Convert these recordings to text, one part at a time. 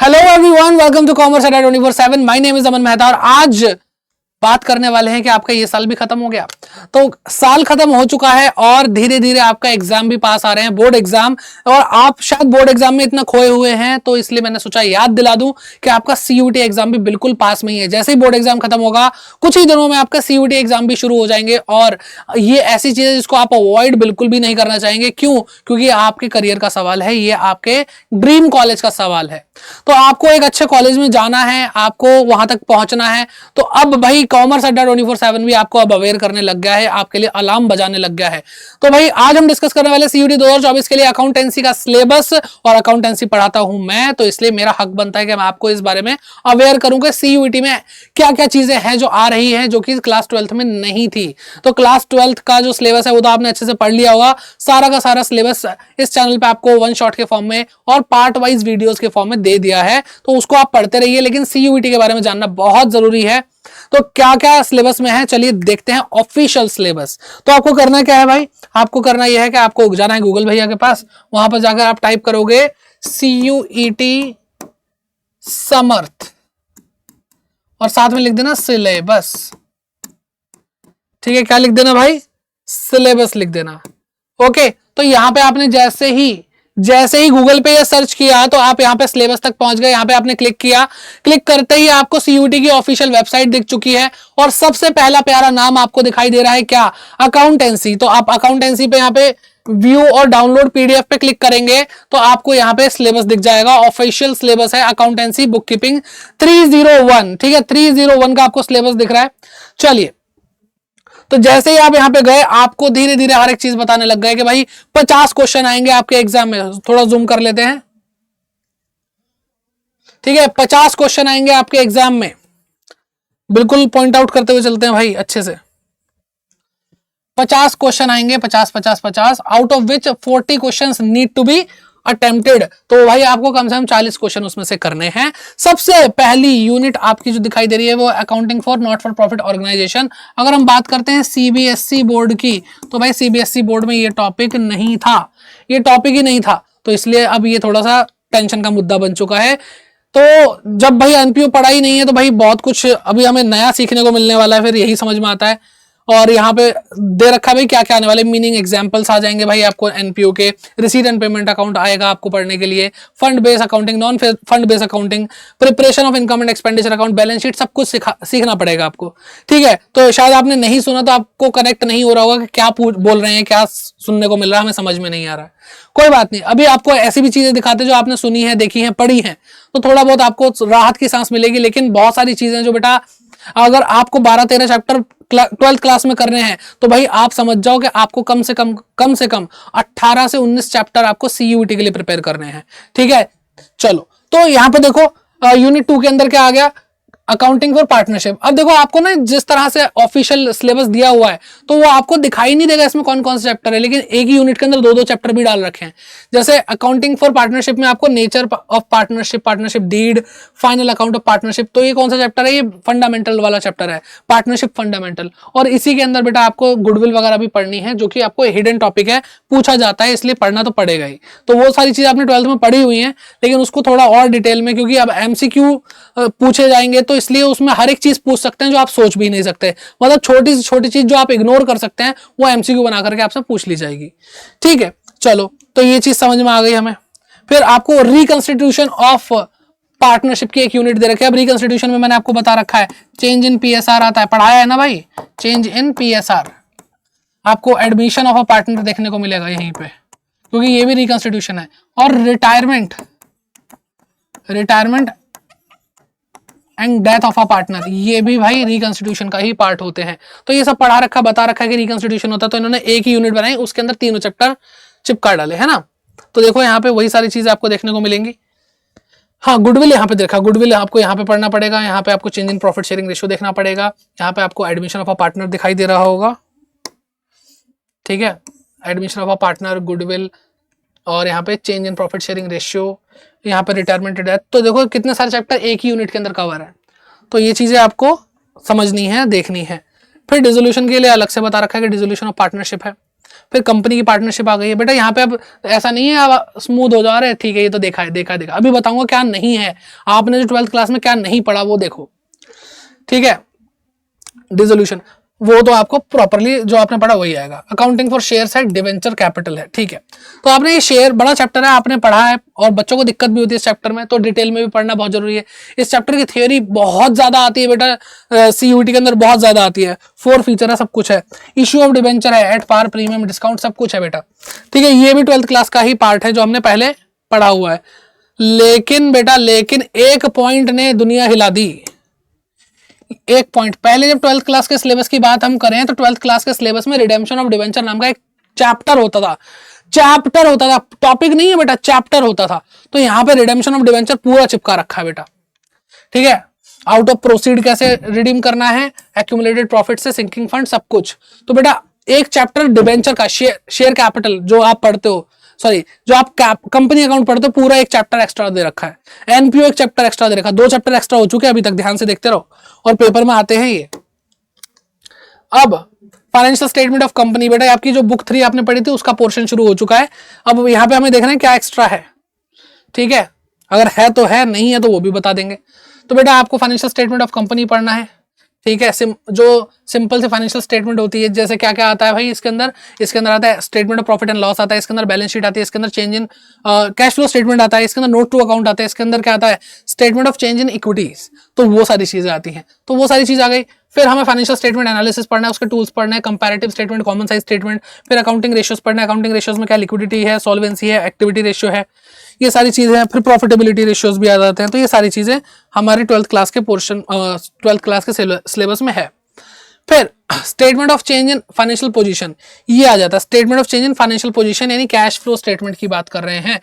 Hello everyone, welcome to commerce Adda 24/7। My name is Aman Mehta और आज बात करने वाले हैं कि आपका ये साल भी खत्म हो गया। तो साल खत्म हो चुका है और धीरे धीरे आपका एग्जाम भी पास आ रहे हैं, बोर्ड एग्जाम। और आप शायद बोर्ड एग्जाम में इतना खोए हुए हैं, तो इसलिए मैंने सोचा याद दिला दूं कि आपका सीयूटी एग्जाम भी बिल्कुल पास में ही है। जैसे ही बोर्ड एग्जाम खत्म होगा, कुछ ही दिनों में आपका सीयूटी एग्जाम भी शुरू हो जाएंगे। और ये ऐसी चीज है जिसको आप अवॉइड बिल्कुल भी नहीं करना चाहेंगे। क्यों? क्योंकि आपके करियर का सवाल है, ये आपके ड्रीम कॉलेज का सवाल है। तो आपको एक अच्छे कॉलेज में जाना है, आपको वहां तक पहुंचना है। तो अब भाई कॉमर्स अड्डा 24/7 भी आपको अब अवेयर करने लग गया है, आपके लिए अलार्म बजाने लग गया है। तो भाई आज हम डिस्कस करने वाले सीयूटी 2024 के लिए अकाउंटेंसी का सिलेबस। और अकाउंटेंसी पढ़ाता हूं मैं, तो इसलिए मेरा हक बनता है कि मैं आपको इस बारे में अवेयर करूंगा सीयूटी में क्या क्या चीजें हैं जो आ रही है, जो कि क्लास 12th में नहीं थी। तो क्लास 12th का जो सिलेबस है वो तो आपने अच्छे से पढ़ लिया होगा। सारा का सारा सिलेबस इस चैनल पे आपको वन शॉट के फॉर्म में और पार्ट वाइज वीडियोस के फॉर्म में दे दिया है, तो उसको आप पढ़ते रहिए। लेकिन सीयूटी के बारे में जानना बहुत जरूरी है। तो क्या क्या सिलेबस में है, चलिए देखते हैं ऑफिशियल सिलेबस। तो आपको करना क्या है भाई, आपको करना यह है कि आपको जाना है गूगल भैया के पास। वहां पर जाकर आप टाइप करोगे सीयूईटी समर्थ और साथ में लिख देना सिलेबस। ठीक है, क्या लिख देना भाई? सिलेबस लिख देना। ओके, तो यहां पे आपने जैसे ही गूगल पे ये सर्च किया तो आप यहां पे सिलेबस तक पहुंच गए। यहां पे आपने क्लिक किया, क्लिक करते ही आपको सीयूटी की ऑफिशियल वेबसाइट दिख चुकी है और सबसे पहला प्यारा नाम आपको दिखाई दे रहा है, क्या? अकाउंटेंसी। तो आप अकाउंटेंसी पे यहां पे व्यू और डाउनलोड पीडीएफ पे क्लिक करेंगे तो आपको यहां पे सिलेबस दिख जाएगा। ऑफिशियल सिलेबस है अकाउंटेंसी बुक कीपिंग 301। ठीक है, 301 का आपको सिलेबस दिख रहा है। चलिए, तो जैसे ही आप यहां पे गए, आपको धीरे धीरे हर एक चीज बताने लग गए कि भाई 50 क्वेश्चन आएंगे आपके एग्जाम में। थोड़ा जूम कर लेते हैं। ठीक है, 50 क्वेश्चन आएंगे आपके एग्जाम में। बिल्कुल पॉइंट आउट करते हुए चलते हैं भाई अच्छे से। 50 क्वेश्चन आएंगे, 50 50 50, out of which 40 question need to be attempted. तो भाई आपको कम से कम 40 क्वेश्चन उसमें से करने हैं। सबसे पहली यूनिट आपकी जो दिखाई दे रही है वो accounting for not for profit organisation. अगर हम बात करते हैं सीबीएसई बोर्ड की, तो भाई सीबीएसई बोर्ड में ये टॉपिक नहीं था, ये टॉपिक ही नहीं था। तो इसलिए अब ये थोड़ा सा टेंशन का मुद्दा बन चुका है। तो जब भाई एनपीओ पढ़ा ही नहीं है तो भाई बहुत कुछ अभी हमें नया सीखने को मिलने वाला है, फिर यही समझ में आता है। और यहाँ पे दे रखा है भाई क्या क्या आने वाले, मीनिंग एग्जांपल्स आ जाएंगे भाई आपको एनपीओ के। रिसीट एंड पेमेंट अकाउंट आएगा आपको पढ़ने के लिए, fund based accounting, non fund based accounting, preparation of income and expenditure account, balance sheet, सब कुछ सीखना पड़ेगा आपको। ठीक है, तो शायद आपने नहीं सुना तो आपको कनेक्ट नहीं हो रहा होगा कि क्या बोल रहे हैं, क्या सुनने को मिल रहा है, हमें समझ में नहीं आ रहा है। कोई बात नहीं, अभी आपको ऐसी भी चीजें दिखाते जो आपने सुनी है, देखी है, पढ़ी है, तो थोड़ा बहुत आपको राहत की सांस मिलेगी। लेकिन बहुत सारी चीजें जो बेटा अगर आपको 12-13 चैप्टर 12th क्लास में करने हैं तो भाई आप समझ जाओ कि आपको कम से कम 18 से 19 चैप्टर आपको सीयूटी के लिए प्रिपेयर करने हैं। ठीक है, चलो तो यहां पे देखो यूनिट 2 के अंदर क्या आ गया, अकाउंटिंग फॉर पार्टनरशिप। अब देखो आपको ना जिस तरह से ऑफिशियल सिलेबस दिया हुआ है तो वो आपको दिखाई नहीं देगा इसमें कौन कौन से चैप्टर है, लेकिन एक ही यूनिट के अंदर 2-2 चैप्टर भी डाल रखे हैं। जैसे अकाउंटिंग फॉर पार्टनरशिप में आपको nature of partnership, partnership deed, final account of partnership. तो ये कौन सा चैप्टर है? ये फंडामेंटल वाला चैप्टर है, पार्टनरशिप फंडामेंटल। और इसी के अंदर बेटा आपको गुडविल वगैरह भी पढ़नी है, जो कि आपको हिडन टॉपिक है, पूछा जाता है, इसलिए पढ़ना तो पड़ेगा ही। तो वो सारी चीज आपने 12th में पढ़ी हुई है, लेकिन उसको थोड़ा और डिटेल में, क्योंकि अब एमसीक्यू पूछे जाएंगे तो इसलिए उसमें हर एक चीज पूछ सकते हैं जो आप सोच भी नहीं सकते। मतलब छोटी से छोटी चीज जो आप इग्नोर कर सकते हैं वो एमसीक्यू बना करके आपसे पूछ ली जाएगी। ठीक है, चलो तो ये चीज समझ में आ गई हमें। फिर आपको रिकंस्टिट्यूशन ऑफ पार्टनरशिप की एक यूनिट दे रखी है। अब रिकंस्टिट्यूशन में मैंने आपको बता रखा है चेंज इन पीएसआर आता है, पढ़ाया है ना भाई, चेंज इन पीएसआर। आपको एडमिशन ऑफ अ पार्टनर देखने को मिलेगा यहीं पे, क्योंकि ये भी रिकंस्टिट्यूशन है। और retirement and death of a partner, ये भी भाई रिकंस्टिट्यूशन का ही पार्ट होते हैं। तो ये सब पढ़ा रखा, बता रखा है कि रिकंस्टिट्यूशन होता है, तो इन्होंने एक ही यूनिट बनाई, उसके अंदर 3 चैप्टर चिपका डाले, है ना। तो देखो यहाँ पे वही सारी चीजें आपको देखने को मिलेंगी। हाँ, गुडविल यहाँ पे देखा, गुडविल आपको यहाँ पे पढ़ना पड़ेगा। यहाँ पे आपको change in profit sharing ratio देखना पड़ेगा। यहाँ पे आपको एडमिशन ऑफ अ पार्टनर दिखाई दे रहा होगा। ठीक है, admission of a partner, goodwill, और यहाँ पे change in profit sharing ratio, यहाँ पे रिटायरमेंट डेथ। तो देखो कितने सारे चैप्टर एक ही यूनिट के अंदर कवर है। तो ये चीजें आपको समझनी है, देखनी है। फिर डिसोल्यूशन के लिए अलग से बता रखा है कि डिसोल्यूशन ऑफ पार्टनरशिप है। फिर कंपनी की पार्टनरशिप आ गई है बेटा। यहाँ पे अब ऐसा नहीं है अब स्मूथ हो जा रहा है, ठीक है ये तो देखा है देखा देखा। अभी बताऊंगा क्या नहीं है, आपने जो 12th क्लास में क्या नहीं पढ़ा वो देखो, ठीक है। डिसोल्यूशन वो तो आपको प्रॉपरली जो आपने पढ़ा वही आएगा। अकाउंटिंग फॉर शेयर्स है, डिवेंचर कैपिटल है, ठीक है। तो आपने ये शेयर बड़ा चैप्टर है, आपने पढ़ा है और बच्चों को दिक्कत भी होती है इस चैप्टर में, तो डिटेल में भी पढ़ना बहुत जरूरी है। इस चैप्टर की थ्योरी बहुत ज्यादा आती है बेटा, सीयूटी के अंदर बहुत ज्यादा आती है। 4 फीचर है, सब कुछ है। इश्यू ऑफ डिवेंचर है, एट पार, प्रीमियम, डिस्काउंट, सब कुछ है बेटा, ठीक है। ये भी 12th क्लास का ही पार्ट है जो हमने पहले पढ़ा हुआ है। लेकिन बेटा एक पॉइंट ने दुनिया हिला दी। एक पॉइंट, पहले जब 12th क्लास के सिलेबस की बात हम करें तो 12th क्लास के सिलेबस में रिडेम्पशन ऑफ डिवेंचर नाम का एक चैप्टर होता था। टॉपिक नहीं है बेटा, चैप्टर होता था। तो यहां पे रिडेम्पशन ऑफ डिवेंचर पूरा चिपका रखा है बेटा, ठीक है। आउट ऑफ प्रोसीड कैसे रिडीम करना है, एक्यूमुलेटेड प्रॉफिट से, सिंकिंग फंड, सब कुछ। तो बेटा एक चैप्टर डिवेंचर का, शेयर कैपिटल जो आप पढ़ते हो, सॉरी जो आप कंपनी अकाउंट पढ़ते हो, पूरा एक चैप्टर एक्स्ट्रा दे रखा है। एनपीओ एक चैप्टर एक्स्ट्रा दे रखा है, 2 चैप्टर एक्स्ट्रा हो चुके हैं अभी तक, ध्यान से देखते रहो और पेपर में आते हैं ये। अब फाइनेंशियल स्टेटमेंट ऑफ कंपनी बेटा, आपकी जो बुक 3 आपने पढ़ी थी उसका पोर्शन शुरू हो चुका है। अब यहाँ पे हमें देखना है क्या एक्स्ट्रा है, ठीक है। अगर है तो है, नहीं है तो वो भी बता देंगे। तो बेटा आपको फाइनेंशियल स्टेटमेंट ऑफ कंपनी पढ़ना है, ठीक है। जो सिंपल से फाइनेंशियल स्टेटमेंट होती है, जैसे क्या क्या आता है भाई इसके अंदर आता है statement of profit and loss आता है, इसके अंदर बैलेंस शीट आती है, इसके अंदर change in cash flow statement आता है, इसके अंदर नोट टू अकाउंट आता है, इसके अंदर क्या आता है statement of change in equities. तो वो सारी चीजें आती हैं, तो वो सारी चीज आ गई। फिर हमें फाइनेंशियल स्टेटमेंट एनालिसिस पढ़ना है, उसके टूल्स पढ़ना है, comparative statement, common size statement, फिर अकाउंटिंग रेशियोज पढ़ना है। अकाउंटिंग रेशियोज में क्या लिक्विडिटी है, सॉल्वेंसी है, एक्टिविटी रेशियो है, ये सारी चीजें हैं। फिर प्रॉफिटेबिलिटी रेशियोज भी आ जाते हैं। तो ये सारी चीजें हमारे 12th क्लास के पोर्शन 12th क्लास के सिलेबस में है। फिर statement of change in financial position, ये आ जाता है। Statement of change in financial position यानी कैश फ्लो स्टेटमेंट की बात कर रहे हैं,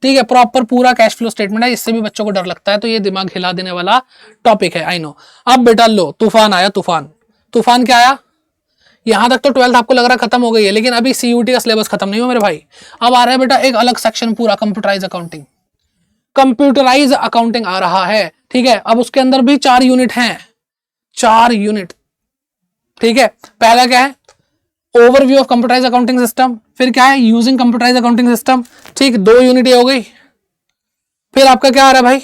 ठीक है। प्रॉपर पूरा कैश फ्लो स्टेटमेंट है, इससे भी बच्चों को डर लगता है, तो ये दिमाग हिला देने वाला टॉपिक है, आई नो। अब बेटा लो, तूफान आया, तूफान क्या आया, यहां तक तो 12th आपको लग रहा खत्म हो गई है, लेकिन अभी सीयूटी का सिलेबस खत्म नहीं हुआ मेरे भाई। अब आ रहा है बेटा एक अलग सेक्शन पूरा, कंप्यूटराइज अकाउंटिंग आ रहा है, ठीक है। अब उसके अंदर भी 4 यूनिट हैं, 4 यूनिट, ठीक है। पहला क्या है, overview of computerise accounting system. फिर क्या है, यूजिंग कंप्यूटराइज अकाउंटिंग सिस्टम, ठीक, 2 यूनिट ये हो गई। फिर आपका क्या आ रहा है भाई,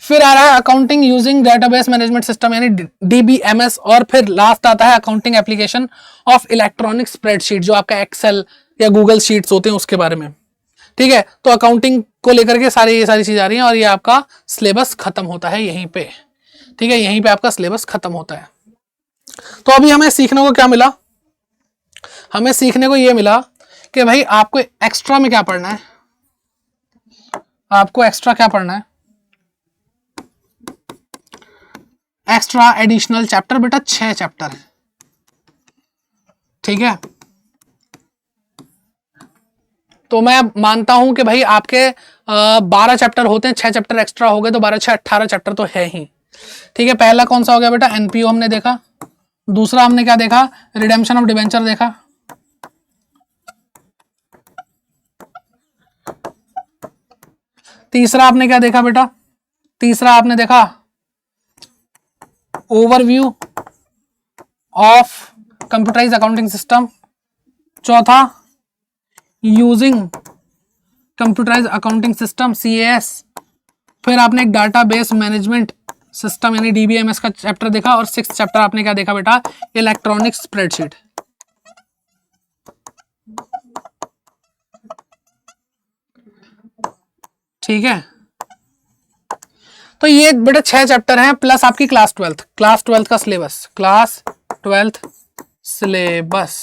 फिर आ रहा है accounting using database management system यानी डीबीएमएस। और फिर लास्ट आता है accounting application of electronic spreadsheet, जो आपका एक्सेल या गूगल शीट्स होते हैं उसके बारे में, ठीक है। तो अकाउंटिंग को लेकर के ये सारी चीज आ रही हैं और ये आपका सिलेबस खत्म होता है यहीं पे, ठीक है। यहीं पे आपका सिलेबस खत्म होता है। तो अभी हमें सीखने को क्या मिला, हमें सीखने को ये मिला कि भाई आपको एक्स्ट्रा में क्या पढ़ना है, आपको एक्स्ट्रा क्या पढ़ना है, एक्स्ट्रा एडिशनल चैप्टर बेटा 6 चैप्टर है, ठीक है। तो मैं मानता हूं कि भाई आपके 12 चैप्टर होते हैं, 6 चैप्टर एक्स्ट्रा हो गए तो 12 6 18 चैप्टर तो है ही, ठीक है। पहला कौन सा हो गया बेटा, एनपीओ हमने देखा। दूसरा हमने क्या देखा, रिडेम्पशन ऑफ डिवेंचर देखा। तीसरा आपने क्या देखा बेटा, तीसरा आपने देखा overview of computerise accounting system. चौथा using computerise accounting system CAS। फिर आपने एक डाटाबेस मैनेजमेंट सिस्टम यानी डीबीएमएस का चैप्टर देखा। और 6th चैप्टर आपने क्या देखा बेटा, इलेक्ट्रॉनिक स्प्रेडशीट, ठीक है। तो ये बेटा 6 चैप्टर हैं प्लस आपकी क्लास 12th का सिलेबस, क्लास 12th सिलेबस।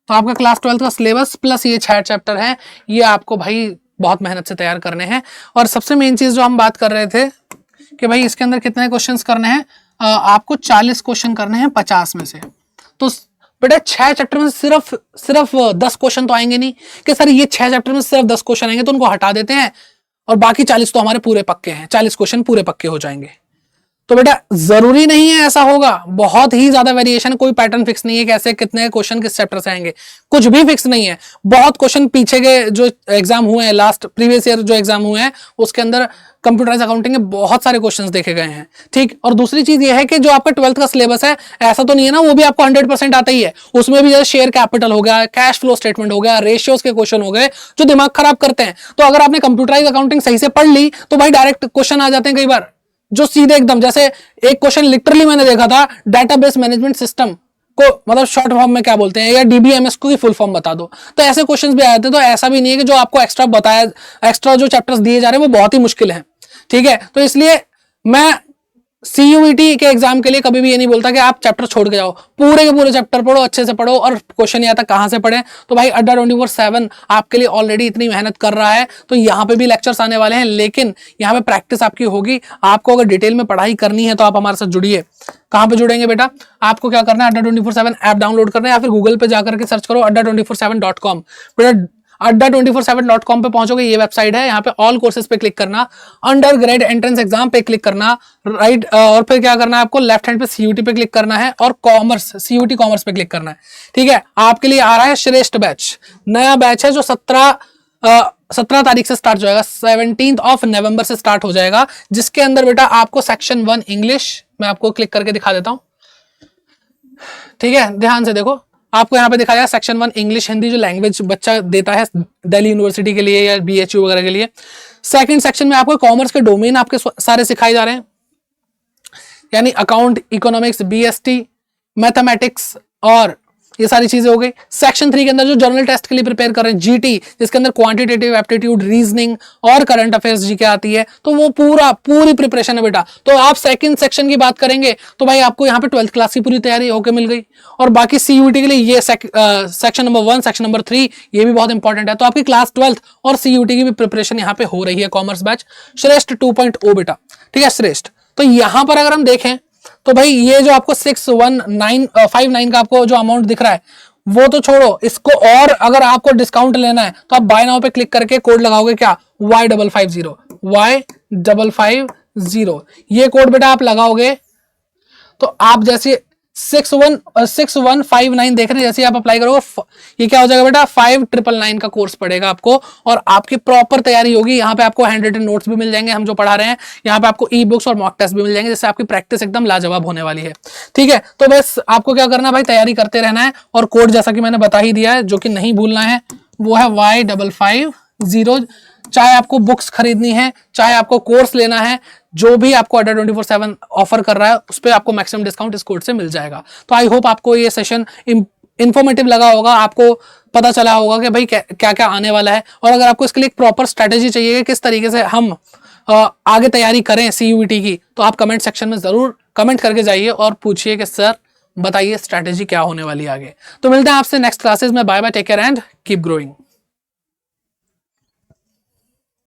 तो आपका क्लास 12th का सिलेबस प्लस ये 6 चैप्टर हैं, ये आपको भाई बहुत मेहनत से तैयार करने हैं। और सबसे मेन चीज जो हम बात कर रहे थे कि भाई इसके अंदर कितने क्वेश्चंस करने हैं, आपको 40 क्वेश्चन करने हैं 50 में से। तो बेटा 6 चैप्टर में सिर्फ 10 क्वेश्चन तो आएंगे नहीं कि सर ये 6 चैप्टर में सिर्फ 10 क्वेश्चन आएंगे तो उनको हटा देते हैं और बाकी 40 तो हमारे पूरे पक्के हैं, 40 क्वेश्चन पूरे पक्के हो जाएंगे। तो बेटा जरूरी नहीं है ऐसा होगा, बहुत ही ज्यादा वेरिएशन, कोई पैटर्न फिक्स नहीं है कैसे कितने क्वेश्चन किस चैप्टर से आएंगे, कुछ भी फिक्स नहीं है। बहुत क्वेश्चन पीछे के जो एग्जाम हुए हैं, लास्ट प्रीवियस ईयर जो एग्जाम हुए हैं उसके अंदर कंप्यूटराइज अकाउंटिंग के बहुत सारे क्वेश्चंस देखे गए हैं, ठीक। और दूसरी चीज ये है कि जो आपका 12th का सिलेबस है ऐसा तो नहीं है ना वो भी आपको 100% आता ही है, उसमें भी जैसे शेयर कैपिटल हो गया, कैश फ्लो स्टेटमेंट हो गया, रेशियोज के क्वेश्चन हो गए जो दिमाग खराब करते हैं। तो अगर आपने कंप्यूटराइज अकाउंटिंग सही से पढ़ ली तो भाई डायरेक्ट क्वेश्चन आ जाते हैं कई बार जो सीधे एकदम, जैसे एक क्वेश्चन लिटरली मैंने देखा था, डाटाबेस मैनेजमेंट सिस्टम को मतलब शॉर्ट फॉर्म में क्या बोलते हैं, या डीबीएमएस को ही फुल फॉर्म बता दो, तो ऐसे क्वेश्चंस भी आए थे। तो ऐसा भी नहीं है कि जो आपको एक्स्ट्रा बताया, एक्स्ट्रा जो चैप्टर्स दिए जा रहे हैं वो बहुत ही मुश्किल है, ठीक है। तो इसलिए मैं सीयूईटी के एग्जाम के लिए कभी भी ये नहीं बोलता कि आप चैप्टर छोड़ के जाओ, पूरे के पूरे चैप्टर पढ़ो, अच्छे से पढ़ो, और क्वेश्चन यहाँ तक कहां से पढ़े। तो भाई अड्डा 24/7 आपके लिए ऑलरेडी इतनी मेहनत कर रहा है, तो यहाँ पे भी लेक्चर्स आने वाले हैं, लेकिन यहाँ पे प्रैक्टिस आपकी होगी। आपको अगर डिटेल में पढ़ाई करनी है तो आप हमारे साथ जुड़िए। कहां पे जुड़ेंगे बेटा, आपको क्या करना है, अड्डा 24/7 ऐप डाउनलोड करना है, या फिर गूगल पे जाकर के सर्च करो adda247.com। बेटा adda247.com पे पहुंचोगे, ये वेबसाइट है, यहाँ पे ऑल कोर्सेज पे क्लिक करना, अंडर ग्रेड एंट्रेंस एग्जाम पे क्लिक करना, राइट, और फिर क्या करना है आपको, लेफ्ट हैंड पे सीयूटी पे क्लिक करना है, और कॉमर्स सीयूटी कॉमर्स पे क्लिक करना है, ठीक है। आपके लिए आ रहा है श्रेष्ठ बैच, नया बैच है जो 17 तारीख से स्टार्ट हो जाएगा, 17 नवंबर से स्टार्ट हो जाएगा, जिसके अंदर बेटा आपको सेक्शन 1 इंग्लिश, मैं आपको क्लिक करके दिखा देता हूं, ठीक है, ध्यान से देखो। आपको यहाँ पे दिखाया सेक्शन 1 इंग्लिश हिंदी जो लैंग्वेज बच्चा देता है दिल्ली यूनिवर्सिटी के लिए या बीएचयू वगैरह के लिए। सेकंड सेक्शन में आपको कॉमर्स के डोमेन आपके सारे सिखाए जा रहे हैं, यानी अकाउंट, इकोनॉमिक्स, बीएसटी, मैथमेटिक्स और ये सारी चीजें हो गई। सेक्शन 3 के अंदर जो जर्नल टेस्ट के लिए प्रिपेयर कर रहे हैं, जीटी, जिसके अंदर क्वांटिटेटिव एप्टीट्यूड, रीजनिंग और करंट अफेयर्स जीके आती है, तो वो पूरी प्रिपरेशन है बेटा। तो आप सेकंड सेक्शन की बात करेंगे तो भाई आपको यहाँ पे 12th क्लास की पूरी तैयारी होकर मिल गई। और बाकी सीयूटी के लिए ये सेक्शन नंबर 1, सेक्शन नंबर 3 ये भी बहुत इंपॉर्टेंट है। तो आपकी क्लास 12th और सीयूटी की भी प्रिपरेशन यहाँ पे हो रही है। कॉमर्स बैच श्रेष्ठ 2.0 बेटा, ठीक है, श्रेष्ठ। तो यहां पर अगर हम देखें तो भाई ये जो आपको 61959 का आपको जो अमाउंट दिख रहा है वो तो छोड़ो, इसको और अगर आपको डिस्काउंट लेना है तो आप बाय नाउ पे क्लिक करके कोड लगाओगे क्या, Y550 ये कोड बेटा आप लगाओगे तो आप जैसे 6159 देख रहे हैं, जैसे आप अप्लाई करोगे ये क्या हो जाएगा बेटा, 5999 का कोर्स पड़ेगा आपको, और आपकी प्रॉपर तैयारी होगी। यहाँ पे आपको हैंड रिटन नोट्स भी मिल जाएंगे हम जो पढ़ा रहे हैं, यहाँ पे आपको ई बुक्स और मॉक टेस्ट भी मिल जाएंगे, जिससे आपकी प्रैक्टिस एकदम लाजवाब होने वाली है, ठीक है। तो बस आपको क्या करना है भाई, तैयारी करते रहना है, और कोड जैसा कि मैंने बता ही दिया है जो कि नहीं भूलना है, वो है Y550। चाहे आपको बुक्स खरीदनी है, चाहे आपको कोर्स लेना है, जो भी आपको अड्डा 24/7 ऑफर कर रहा है उस पर आपको मैक्सिमम डिस्काउंट इस कोड से मिल जाएगा। तो आई होप आपको ये सेशन इंफॉर्मेटिव लगा होगा, आपको पता चला होगा कि भाई क्या क्या आने वाला है। और अगर आपको इसके लिए एक प्रॉपर स्ट्रेटेजी चाहिए कि किस तरीके से हम आगे तैयारी करें सीयूईटी की, तो आप कमेंट सेक्शन में जरूर कमेंट करके जाइए और पूछिए कि सर बताइए स्ट्रेटेजी क्या होने वाली है आगे। तो मिलते हैं आपसे नेक्स्ट क्लासेस में, bye bye, take care and keep growing.